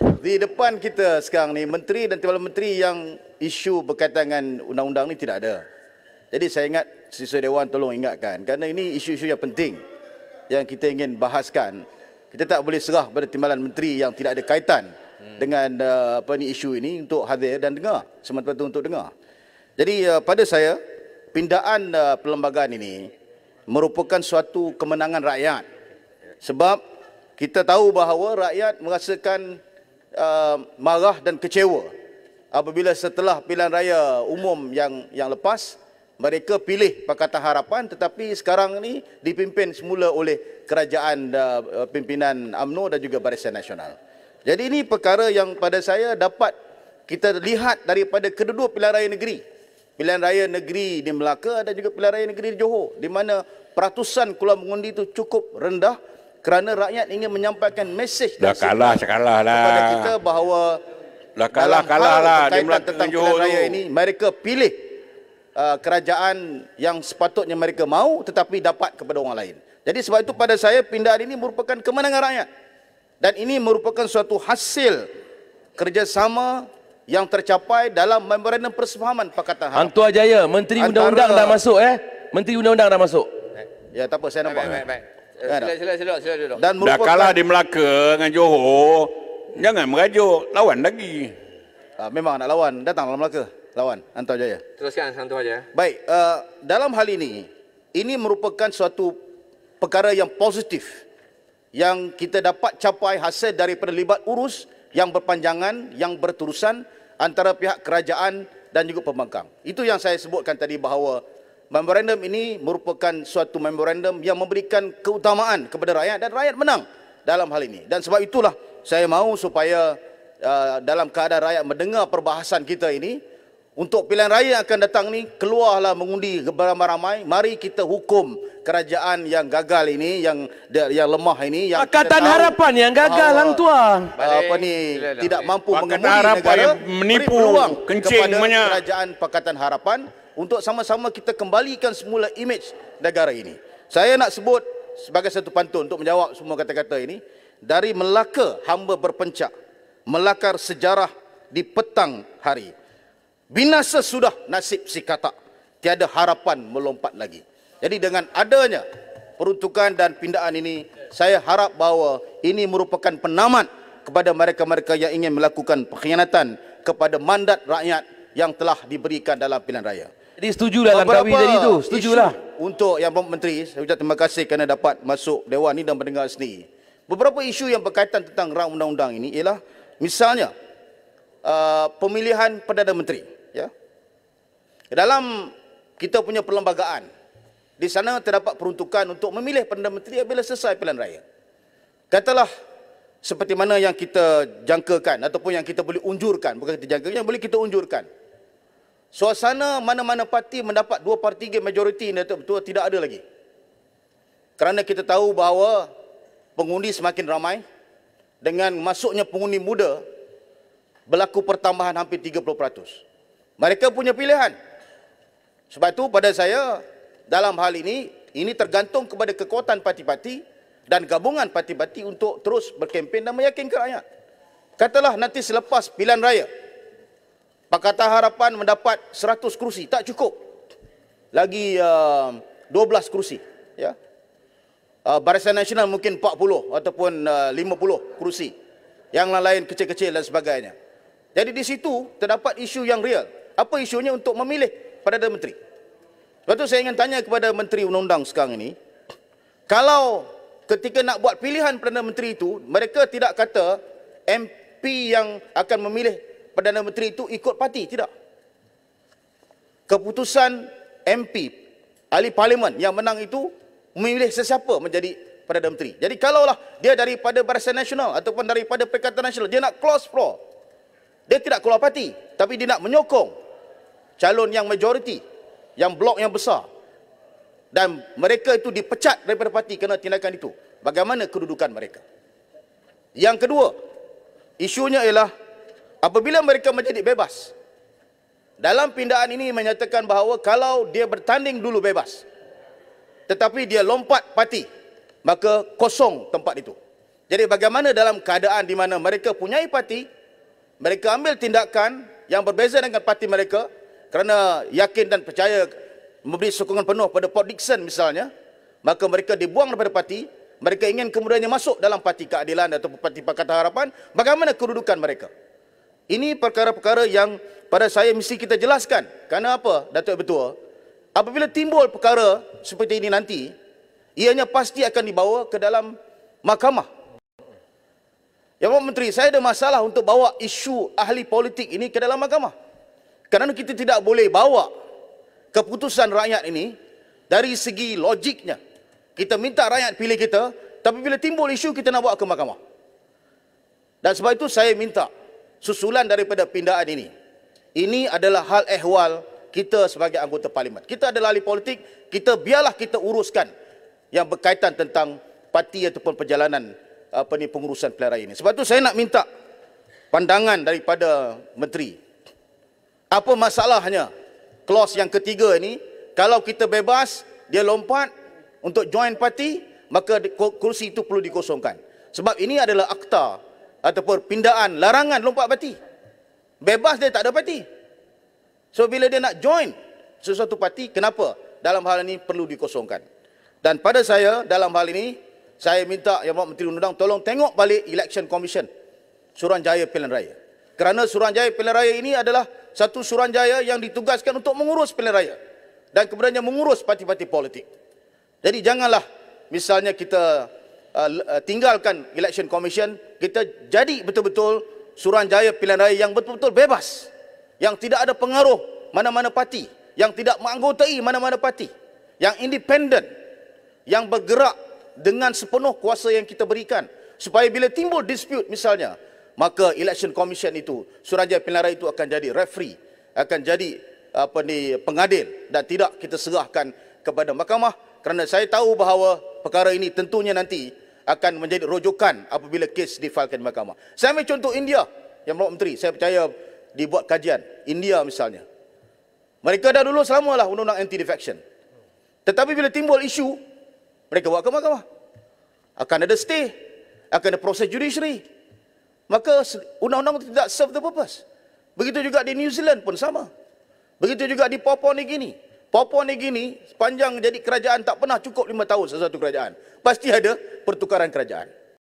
Di depan kita sekarang ni, menteri dan timbalan menteri yang isu berkaitan dengan undang-undang ni tidak ada. Jadi saya ingat, siswa Dewan tolong ingatkan, kerana ini isu-isu yang penting yang kita ingin bahaskan. Kita tak boleh serah pada timbalan menteri yang tidak ada kaitan dengan isu ini untuk hadir dan dengar, semata-mata untuk dengar. Jadi pada saya, pindaan perlembagaan ini merupakan suatu kemenangan rakyat. Sebab kita tahu bahawa rakyat merasakan marah dan kecewa apabila setelah pilihan raya umum yang lepas, mereka pilih Pakatan Harapan, tetapi sekarang ini dipimpin semula oleh kerajaan pimpinan UMNO dan juga Barisan Nasional. Jadi ini perkara yang pada saya dapat kita lihat daripada kedua-dua pilihan raya negeri. Pilihan raya negeri di Melaka dan juga pilihan raya negeri di Johor, di mana peratusan keluar mengundi itu cukup rendah kerana rakyat ingin menyampaikan mesej dah kalah lah kepada kita bahawa dah kalah lah di Melaka tentang pilihan raya ini, mereka pilih kerajaan yang sepatutnya mereka mahu tetapi dapat kepada orang lain. Jadi sebab itu pada saya pindaan ini merupakan kemenangan rakyat. Dan ini merupakan suatu hasil kerjasama yang tercapai dalam memorandum persefahaman Pakatan Harapan. Antua Jaya, Menteri Undang-Undang dah masuk Menteri Undang-Undang dah masuk. Ya, tak apa, saya nampak. Baik. Sila duduk. Dan dah kalah di Melaka dengan Johor, jangan merajuk, lawan lagi. Memang nak lawan, datang dalam Melaka, lawan Antua Jaya. Teruskan Antua Jaya. Baik, dalam hal ini merupakan suatu perkara yang positif yang kita dapat capai hasil daripada libat urus yang berpanjangan, yang berterusan antara pihak kerajaan dan juga pembangkang. Itu yang saya sebutkan tadi bahawa memorandum ini merupakan suatu memorandum yang memberikan keutamaan kepada rakyat dan rakyat menang dalam hal ini. Dan sebab itulah saya mahu supaya dalam keadaan rakyat mendengar perbahasan kita ini, untuk pilihan raya yang akan datang ni, keluarlah mengundi beramai-ramai. Mari kita hukum kerajaan yang gagal ini, yang lemah ini, yang Pakatan Harapan yang gagal, Hang Tuan. Tidak mampu mengemudi Harapan negara, yang menipu, peluang kencing kepada banyak. kerajaan Pakatan Harapan untuk sama-sama kita kembalikan semula imej negara ini. Saya nak sebut sebagai satu pantun untuk menjawab semua kata-kata ini. Dari Melaka hamba berpencak, melakar sejarah di petang hari. Binasa sudah nasib si katak, tiada harapan melompat lagi. Jadi dengan adanya peruntukan dan pindaan ini, saya harap bahawa ini merupakan penamat kepada mereka-mereka yang ingin melakukan pengkhianatan kepada mandat rakyat yang telah diberikan dalam pilihan raya. Jadi setujulah Langkawi tadi tu, setujulah. Untuk yang Menteri, saya ucap terima kasih kerana dapat masuk Dewan ini dan mendengar sendiri. Beberapa isu yang berkaitan tentang rang undang-undang ini ialah misalnya pemilihan Perdana Menteri. Ya. Dalam kita punya perlembagaan, di sana terdapat peruntukan untuk memilih Perdana Menteri apabila selesai pilihan raya. Katalah seperti mana yang kita jangkakan ataupun yang kita boleh unjurkan, bukan kita jangkakan, yang boleh kita unjurkan. Suasana mana-mana parti mendapat 2/3 majoriti betul tidak ada lagi. Kerana kita tahu bahawa pengundi semakin ramai, dengan masuknya pengundi muda berlaku pertambahan hampir 30%. Mereka punya pilihan. Sebab itu pada saya dalam hal ini tergantung kepada kekuatan parti-parti dan gabungan parti-parti untuk terus berkempen dan meyakinkan rakyat. Katalah nanti selepas pilihan raya, Pakatan Harapan mendapat 100 kerusi, tak cukup. Lagi 12 kerusi. Ya. Barisan Nasional mungkin 40 ataupun 50 kerusi. Yang lain kecil-kecil dan sebagainya. Jadi di situ terdapat isu yang real. Apa isunya untuk memilih Perdana Menteri? Sebab itu saya ingin tanya kepada Menteri Undang-Undang sekarang ini, kalau ketika nak buat pilihan Perdana Menteri itu, mereka tidak kata MP yang akan memilih Perdana Menteri itu ikut parti, tidak. Keputusan MP, ahli parlimen yang menang itu memilih sesiapa menjadi Perdana Menteri. Jadi kalaulah dia daripada Barisan Nasional ataupun daripada Perikatan Nasional, dia nak close floor. Dia tidak keluar parti, tapi dia nak menyokong calon yang majoriti, yang blok yang besar. Dan mereka itu dipecat daripada parti kerana tindakan itu. Bagaimana kedudukan mereka? Yang kedua, isunya ialah apabila mereka menjadi bebas. Dalam pindaan ini menyatakan bahawa kalau dia bertanding dulu bebas, tetapi dia lompat parti, maka kosong tempat itu. Jadi bagaimana dalam keadaan di mana mereka punyai parti, mereka ambil tindakan yang berbeza dengan parti mereka kerana yakin dan percaya memberi sokongan penuh pada Port Dickson misalnya, maka mereka dibuang daripada parti, mereka ingin kemudiannya masuk dalam parti keadilan atau parti Pakatan Harapan, bagaimana kedudukan mereka? Ini perkara-perkara yang pada saya mesti kita jelaskan. Kerana apa, Datuk Bertua? Apabila timbul perkara seperti ini nanti, ianya pasti akan dibawa ke dalam mahkamah. Ya Pak Menteri, saya ada masalah untuk bawa isu ahli politik ini ke dalam mahkamah. Kerana kita tidak boleh bawa keputusan rakyat ini dari segi logiknya. Kita minta rakyat pilih kita, tapi bila timbul isu kita nak bawa ke mahkamah. Dan sebab itu saya minta susulan daripada pindaan ini. Ini adalah hal ehwal kita sebagai anggota parlimen. Kita adalah ahli politik, biarlah kita uruskan yang berkaitan tentang parti ataupun perjalanan pengurusan pilihan raya ini. Sebab itu saya nak minta pandangan daripada Menteri. Apa masalahnya clause yang ketiga ini, kalau kita bebas, dia lompat untuk join parti, maka kursi itu perlu dikosongkan. Sebab ini adalah akta ataupun pindaan larangan lompat parti. Bebas dia tak ada parti. So bila dia nak join sesuatu parti, kenapa dalam hal ini perlu dikosongkan? Dan pada saya dalam hal ini, saya minta Yang Berhormat Menteri Undang-Undang tolong tengok balik Election Commission Suruhanjaya Pilihan Raya. Kerana Suruhanjaya Pilihan Raya ini adalah satu suruhanjaya yang ditugaskan untuk mengurus pilihan raya dan kemudiannya mengurus parti-parti politik. Jadi janganlah misalnya kita tinggalkan Election Commission, kita jadi betul-betul Suruhanjaya Pilihan Raya yang betul-betul bebas, yang tidak ada pengaruh mana-mana parti, yang tidak menganggotai mana-mana parti, yang independen, yang bergerak dengan sepenuh kuasa yang kita berikan, supaya bila timbul dispute misalnya, maka Election Commission itu, Suruhanjaya Pilihan Raya itu akan jadi referee, akan jadi pengadil dan tidak kita serahkan kepada mahkamah. Kerana saya tahu bahawa perkara ini tentunya nanti akan menjadi rujukan apabila kes difailkan di mahkamah. Saya ambil contoh India, Yang Berhormat Menteri, saya percaya dibuat kajian. India misalnya, mereka dah dulu selamalah undang-undang anti-defection. Tetapi bila timbul isu, mereka bawa ke mahkamah. Akan ada stay, akan ada proses judiciary. Maka undang-undang tidak serve the purpose. Begitu juga di New Zealand pun sama. Begitu juga di Papua New Guinea. Papua New Guinea sepanjang jadi kerajaan tak pernah cukup 5 tahun sesuatu kerajaan. Pasti ada pertukaran kerajaan.